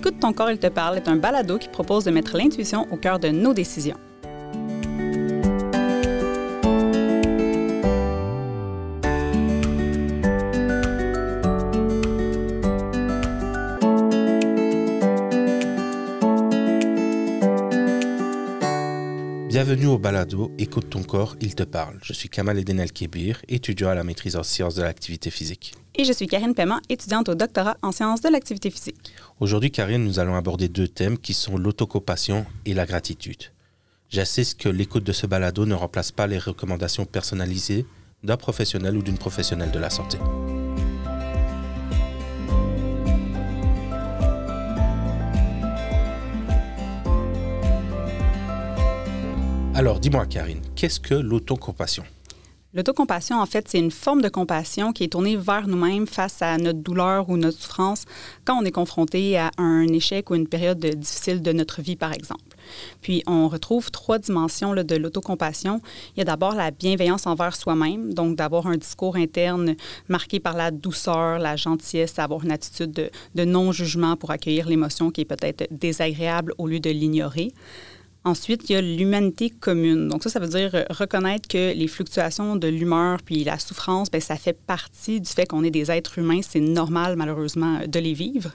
Écoute ton corps, il te parle est un balado qui propose de mettre l'intuition au cœur de nos décisions. Bienvenue au balado Écoute ton corps, il te parle. Je suis Kamal Eddin El-Kébir, étudiant à la maîtrise en sciences de l'activité physique. Et je suis Karine Paiement, étudiante au doctorat en sciences de l'activité physique. Aujourd'hui, Karine, nous allons aborder deux thèmes qui sont l'autocompassion et la gratitude. J'insiste que l'écoute de ce balado ne remplace pas les recommandations personnalisées d'un professionnel ou d'une professionnelle de la santé. Alors, dis-moi, Karine, qu'est-ce que l'autocompassion? L'autocompassion, en fait, c'est une forme de compassion qui est tournée vers nous-mêmes face à notre douleur ou notre souffrance quand on est confronté à un échec ou une période difficile de notre vie, par exemple. Puis, on retrouve trois dimensions de l'autocompassion. Il y a d'abord la bienveillance envers soi-même, donc d'avoir un discours interne marqué par la douceur, la gentillesse, avoir une attitude de non-jugement pour accueillir l'émotion qui est peut-être désagréable au lieu de l'ignorer. Ensuite, il y a l'humanité commune. Donc ça veut dire reconnaître que les fluctuations de l'humeur puis la souffrance, bien, ça fait partie du fait qu'on est des êtres humains. C'est normal, malheureusement, de les vivre.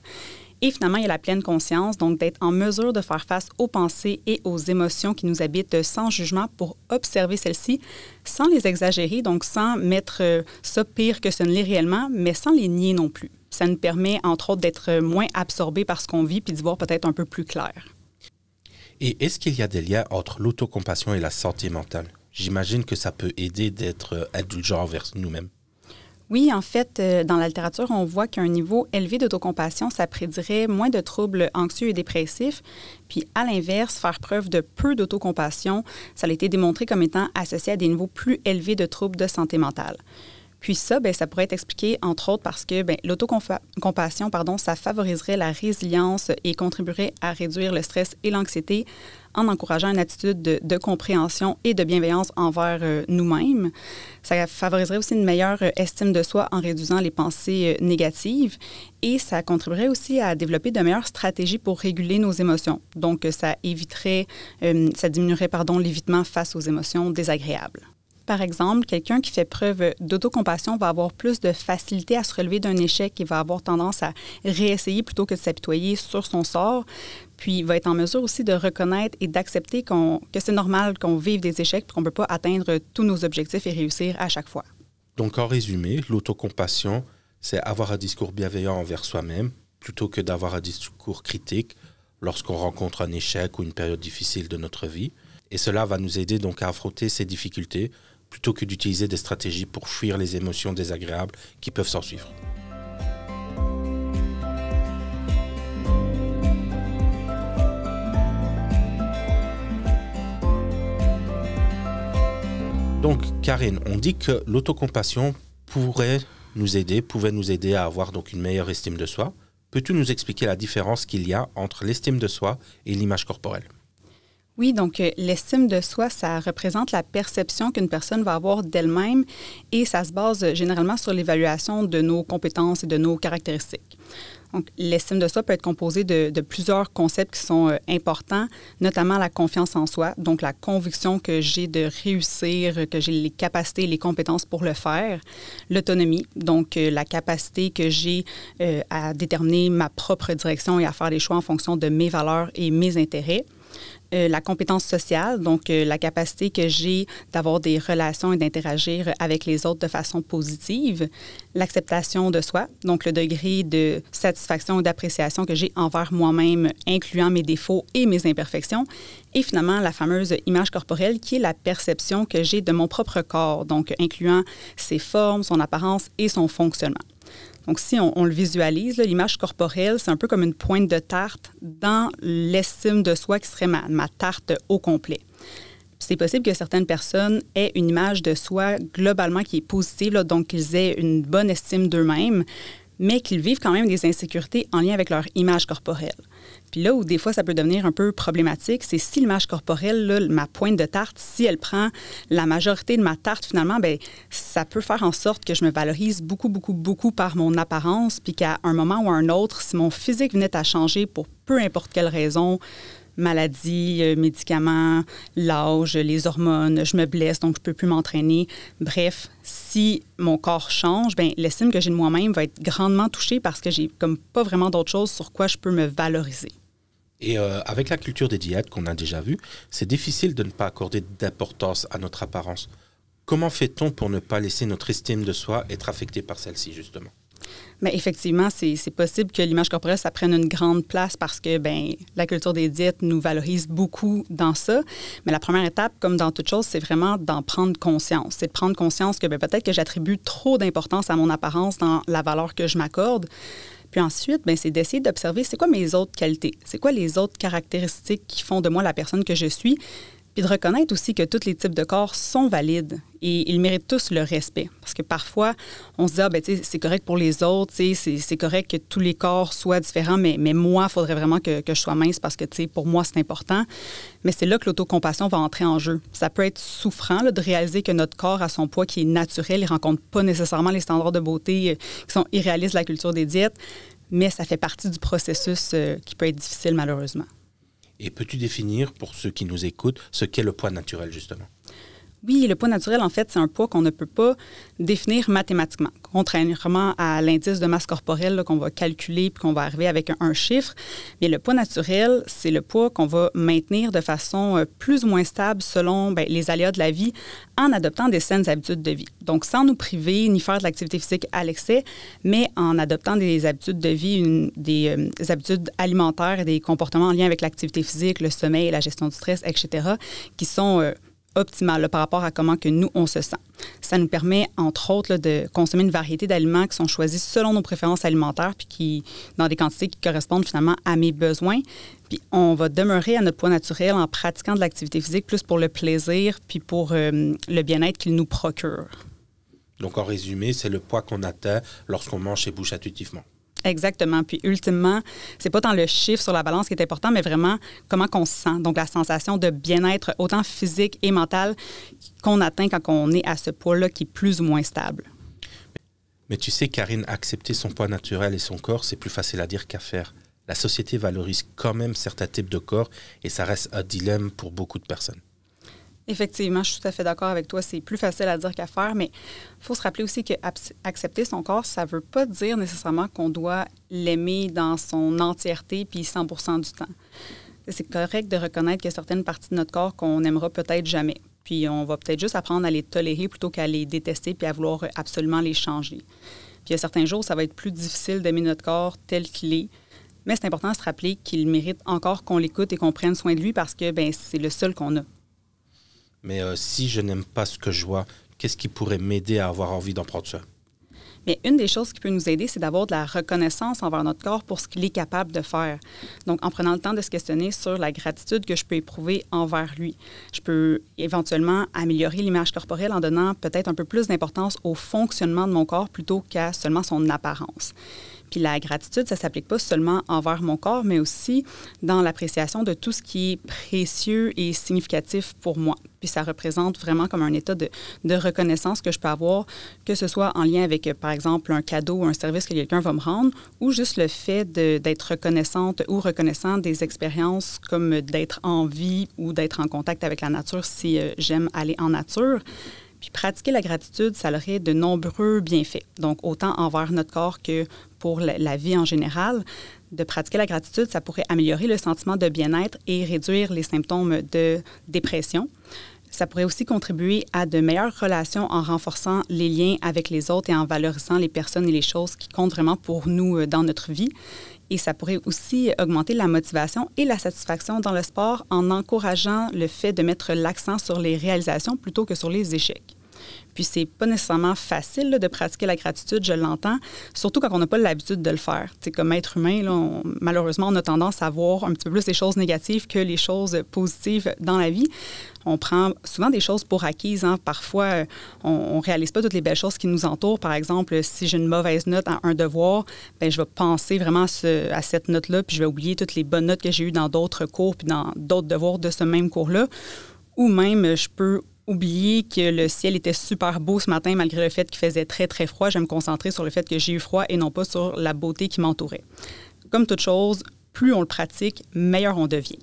Et finalement, il y a la pleine conscience, donc d'être en mesure de faire face aux pensées et aux émotions qui nous habitent sans jugement pour observer celles-ci, sans les exagérer, donc sans mettre ça pire que ce ne l'est réellement, mais sans les nier non plus. Ça nous permet, entre autres, d'être moins absorbés par ce qu'on vit puis d'y voir peut-être un peu plus clair. Et est-ce qu'il y a des liens entre l'autocompassion et la santé mentale? J'imagine que ça peut aider d'être indulgent envers nous-mêmes. Oui, en fait, dans la littérature, on voit qu'un niveau élevé d'autocompassion, ça prédirait moins de troubles anxieux et dépressifs. Puis, à l'inverse, faire preuve de peu d'autocompassion, ça a été démontré comme étant associé à des niveaux plus élevés de troubles de santé mentale. Puis ça, bien, ça pourrait être expliqué, entre autres, parce que l'autocompassion, ça favoriserait la résilience et contribuerait à réduire le stress et l'anxiété en encourageant une attitude de compréhension et de bienveillance envers nous-mêmes. Ça favoriserait aussi une meilleure estime de soi en réduisant les pensées négatives et ça contribuerait aussi à développer de meilleures stratégies pour réguler nos émotions. Donc, ça diminuerait l'évitement face aux émotions désagréables. Par exemple, quelqu'un qui fait preuve d'autocompassion va avoir plus de facilité à se relever d'un échec et va avoir tendance à réessayer plutôt que de s'apitoyer sur son sort. Puis, il va être en mesure aussi de reconnaître et d'accepter que c'est normal qu'on vive des échecs et qu'on ne peut pas atteindre tous nos objectifs et réussir à chaque fois. Donc, en résumé, l'autocompassion, c'est avoir un discours bienveillant envers soi-même plutôt que d'avoir un discours critique lorsqu'on rencontre un échec ou une période difficile de notre vie. Et cela va nous aider donc à affronter ces difficultés plutôt que d'utiliser des stratégies pour fuir les émotions désagréables qui peuvent s'en suivre. Donc, Karine, on dit que l'autocompassion pouvait nous aider à avoir donc une meilleure estime de soi. Peux-tu nous expliquer la différence qu'il y a entre l'estime de soi et l'image corporelle? Oui, donc l'estime de soi, ça représente la perception qu'une personne va avoir d'elle-même et ça se base généralement sur l'évaluation de nos compétences et de nos caractéristiques. Donc, l'estime de soi peut être composée de plusieurs concepts qui sont importants, notamment la confiance en soi, donc la conviction que j'ai de réussir, que j'ai les capacités et les compétences pour le faire. L'autonomie, donc la capacité que j'ai à déterminer ma propre direction et à faire des choix en fonction de mes valeurs et mes intérêts. La compétence sociale, donc la capacité que j'ai d'avoir des relations et d'interagir avec les autres de façon positive. L'acceptation de soi, donc le degré de satisfaction et d'appréciation que j'ai envers moi-même, incluant mes défauts et mes imperfections. Et finalement, la fameuse image corporelle qui est la perception que j'ai de mon propre corps, donc incluant ses formes, son apparence et son fonctionnement. Donc, si on le visualise, l'image corporelle, c'est un peu comme une pointe de tarte dans l'estime de soi qui serait ma tarte au complet. C'est possible que certaines personnes aient une image de soi globalement qui est positive, donc qu'ils aient une bonne estime d'eux-mêmes, mais qu'ils vivent quand même des insécurités en lien avec leur image corporelle. Puis là où des fois ça peut devenir un peu problématique, c'est si l'image corporelle, là, ma pointe de tarte, si elle prend la majorité de ma tarte finalement, bien, ça peut faire en sorte que je me valorise beaucoup, beaucoup, beaucoup par mon apparence, puis qu'à un moment ou à un autre, si mon physique venait à changer pour peu importe quelle raison, maladie, médicaments, l'âge, les hormones, je me blesse, donc je ne peux plus m'entraîner. Bref, si mon corps change, bien, l'estime que j'ai de moi-même va être grandement touchée parce que j'ai comme pas vraiment d'autre chose sur quoi je peux me valoriser. Et avec la culture des diètes qu'on a déjà vue, c'est difficile de ne pas accorder d'importance à notre apparence. Comment fait-on pour ne pas laisser notre estime de soi être affectée par celle-ci, justement? Bien, effectivement, c'est possible que l'image corporelle, ça prenne une grande place parce que bien, la culture des diètes nous valorise beaucoup dans ça. Mais la première étape, comme dans toute chose, c'est vraiment d'en prendre conscience. C'est de prendre conscience que bien, peut-être que j'attribue trop d'importance à mon apparence dans la valeur que je m'accorde. Puis ensuite, bien, c'est d'essayer d'observer c'est quoi mes autres qualités, c'est quoi les autres caractéristiques qui font de moi la personne que je suis. Puis de reconnaître aussi que tous les types de corps sont valides et ils méritent tous le respect. Parce que parfois, on se dit, ben, c'est correct pour les autres, c'est correct que tous les corps soient différents, mais moi, il faudrait vraiment que je sois mince parce que pour moi, c'est important. Mais c'est là que l'autocompassion va entrer en jeu. Ça peut être souffrant là, de réaliser que notre corps a son poids qui est naturel, il ne rencontre pas nécessairement les standards de beauté qui sont irréalistes de la culture des diètes, mais ça fait partie du processus qui peut être difficile malheureusement. Et peux-tu définir, pour ceux qui nous écoutent, ce qu'est le poids naturel, justement? Oui, le poids naturel, en fait, c'est un poids qu'on ne peut pas définir mathématiquement. Contrairement à l'indice de masse corporelle là, qu'on va calculer puis qu'on va arriver avec un chiffre, mais le poids naturel, c'est le poids qu'on va maintenir de façon plus ou moins stable selon bien, les aléas de la vie en adoptant des saines habitudes de vie. Donc, sans nous priver ni faire de l'activité physique à l'excès, mais en adoptant des habitudes de vie, des habitudes alimentaires et des comportements en lien avec l'activité physique, le sommeil, la gestion du stress, etc., qui sont optimale là, par rapport à comment que nous, on se sent. Ça nous permet, entre autres, là, de consommer une variété d'aliments qui sont choisis selon nos préférences alimentaires puis qui, dans des quantités qui correspondent finalement à mes besoins. Puis on va demeurer à notre poids naturel en pratiquant de l'activité physique plus pour le plaisir puis pour le bien-être qu'il nous procure. Donc, en résumé, c'est le poids qu'on atteint lorsqu'on mange et bouge intuitivement. Exactement. Puis ultimement, c'est pas tant le chiffre sur la balance qui est important, mais vraiment comment qu'on se sent. Donc, la sensation de bien-être, autant physique et mental, qu'on atteint quand on est à ce poids-là qui est plus ou moins stable. Mais tu sais, Karine, accepter son poids naturel et son corps, c'est plus facile à dire qu'à faire. La société valorise quand même certains types de corps et ça reste un dilemme pour beaucoup de personnes. Effectivement, je suis tout à fait d'accord avec toi. C'est plus facile à dire qu'à faire, mais il faut se rappeler aussi qu'accepter son corps, ça ne veut pas dire nécessairement qu'on doit l'aimer dans son entièreté puis 100% du temps. C'est correct de reconnaître qu'il y a certaines parties de notre corps qu'on n'aimera peut-être jamais. Puis on va peut-être juste apprendre à les tolérer plutôt qu'à les détester puis à vouloir absolument les changer. Puis il y a certains jours, ça va être plus difficile d'aimer notre corps tel qu'il est. Mais c'est important de se rappeler qu'il mérite encore qu'on l'écoute et qu'on prenne soin de lui parce que ben, c'est le seul qu'on a. Mais si je n'aime pas ce que je vois, qu'est-ce qui pourrait m'aider à avoir envie d'en prendre soin? Bien, une des choses qui peut nous aider, c'est d'avoir de la reconnaissance envers notre corps pour ce qu'il est capable de faire. Donc, en prenant le temps de se questionner sur la gratitude que je peux éprouver envers lui. Je peux éventuellement améliorer l'image corporelle en donnant peut-être un peu plus d'importance au fonctionnement de mon corps plutôt qu'à seulement son apparence. Puis la gratitude, ça ne s'applique pas seulement envers mon corps, mais aussi dans l'appréciation de tout ce qui est précieux et significatif pour moi. Puis ça représente vraiment comme un état de reconnaissance que je peux avoir, que ce soit en lien avec, par exemple, un cadeau ou un service que quelqu'un va me rendre, ou juste le fait d'être reconnaissante ou reconnaissant des expériences comme d'être en vie ou d'être en contact avec la nature si j'aime aller en nature. Puis pratiquer la gratitude, ça aurait de nombreux bienfaits. Donc, autant envers notre corps que pour la vie en général. De pratiquer la gratitude, ça pourrait améliorer le sentiment de bien-être et réduire les symptômes de dépression. Ça pourrait aussi contribuer à de meilleures relations en renforçant les liens avec les autres et en valorisant les personnes et les choses qui comptent vraiment pour nous dans notre vie. Et ça pourrait aussi augmenter la motivation et la satisfaction dans le sport en encourageant le fait de mettre l'accent sur les réalisations plutôt que sur les échecs. Puis c'est pas nécessairement facile là, de pratiquer la gratitude, je l'entends, surtout quand on n'a pas l'habitude de le faire. T'sais, comme être humain, là, malheureusement, on a tendance à voir un petit peu plus les choses négatives que les choses positives dans la vie. On prend souvent des choses pour acquises. Hein. Parfois, on ne réalise pas toutes les belles choses qui nous entourent. Par exemple, si j'ai une mauvaise note à un devoir, bien, je vais penser vraiment à cette note-là, puis je vais oublier toutes les bonnes notes que j'ai eues dans d'autres cours, puis dans d'autres devoirs de ce même cours-là. Ou même, je peux oublier que le ciel était super beau ce matin, malgré le fait qu'il faisait très, très froid. Je vais me concentrer sur le fait que j'ai eu froid et non pas sur la beauté qui m'entourait. Comme toute chose, plus on le pratique, meilleur on devient.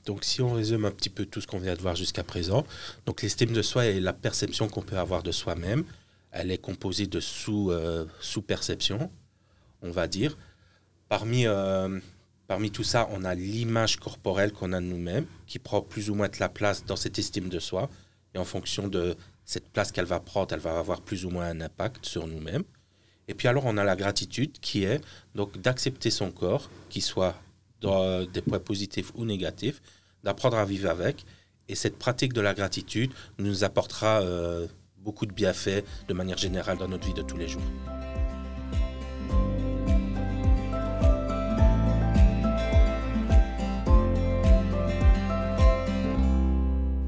Donc, si on résume un petit peu tout ce qu'on vient de voir jusqu'à présent, donc l'estime de soi et la perception qu'on peut avoir de soi-même, elle est composée de sous-perceptions, on va dire. Parmi tout ça, on a l'image corporelle qu'on a de nous-mêmes, qui prend plus ou moins de la place dans cette estime de soi. Et en fonction de cette place qu'elle va prendre, elle va avoir plus ou moins un impact sur nous-mêmes. Et puis alors, on a la gratitude, qui est donc d'accepter son corps, qu'il soit dans des points positifs ou négatifs, d'apprendre à vivre avec. Et cette pratique de la gratitude nous apportera beaucoup de bienfaits de manière générale dans notre vie de tous les jours.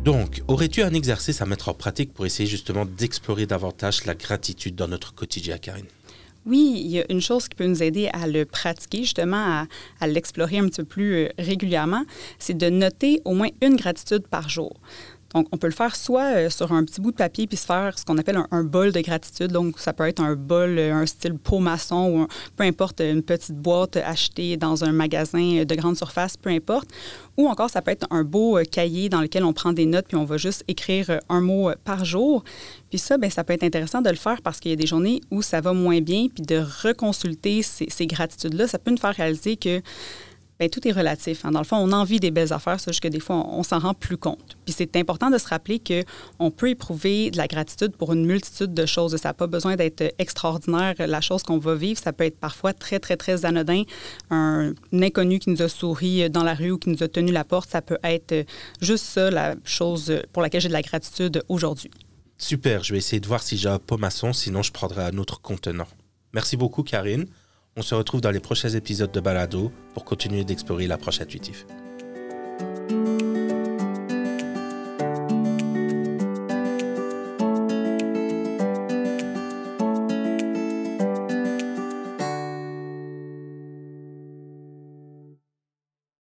Donc, aurais-tu un exercice à mettre en pratique pour essayer justement d'explorer davantage la gratitude dans notre quotidien, Karine? Oui, il y a une chose qui peut nous aider à le pratiquer, justement, à l'explorer un petit peu plus régulièrement, c'est de noter au moins une gratitude par jour. Donc, on peut le faire soit sur un petit bout de papier puis se faire ce qu'on appelle un bol de gratitude. Donc, ça peut être un bol, un style pot maçon ou peu importe, une petite boîte achetée dans un magasin de grande surface, peu importe. Ou encore, ça peut être un beau cahier dans lequel on prend des notes puis on va juste écrire un mot par jour. Puis ça, bien, ça peut être intéressant de le faire parce qu'il y a des journées où ça va moins bien puis de reconsulter ces gratitudes-là, ça peut nous faire réaliser que bien, tout est relatif. Hein. Dans le fond, on a envie des belles affaires, c'est juste que des fois, on s'en rend plus compte. Puis c'est important de se rappeler qu'on peut éprouver de la gratitude pour une multitude de choses. Ça n'a pas besoin d'être extraordinaire, la chose qu'on va vivre. Ça peut être parfois très, très, très anodin. Un inconnu qui nous a souri dans la rue ou qui nous a tenu la porte, ça peut être juste ça, la chose pour laquelle j'ai de la gratitude aujourd'hui. Super, je vais essayer de voir si j'ai un pot maçon, sinon je prendrai un autre contenant. Merci beaucoup, Karine. On se retrouve dans les prochains épisodes de Balado pour continuer d'explorer l'approche intuitive.